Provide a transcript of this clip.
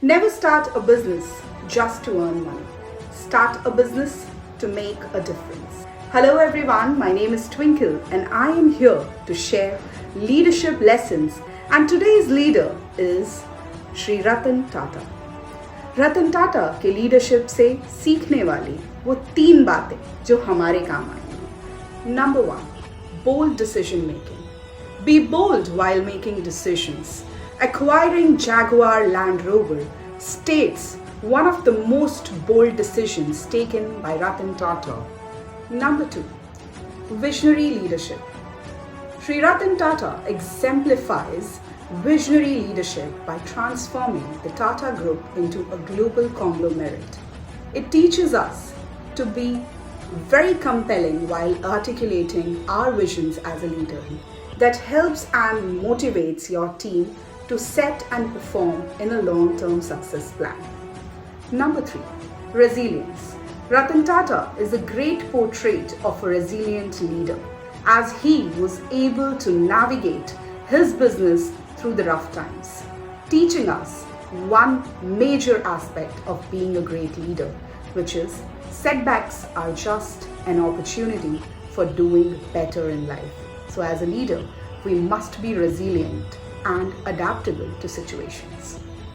Never start a business just to earn money. Start a business to make a difference. Hello everyone, my name is Twinkle and I am here to share leadership lessons, and today's leader is Shri Ratan Tata. Ratan Tata के leadership से सीखने वाली वो 3 बातें जो हमारे काम आएंगी. Number 1, bold decision making. Be bold while making decisions. Acquiring Jaguar Land Rover states one of the most bold decisions taken by Ratan Tata. Number 2, visionary leadership. Sri Ratan Tata exemplifies visionary leadership by transforming the Tata Group into a global conglomerate. It teaches us to be very compelling while articulating our visions as a leader. That helps and motivates your team to set and perform in a long-term success plan. Number 3, resilience. Ratan Tata is a great portrait of a resilient leader, as he was able to navigate his business through the rough times, teaching us one major aspect of being a great leader, which is setbacks are just an opportunity for doing better in life. So as a leader, we must be resilient and adaptable to situations.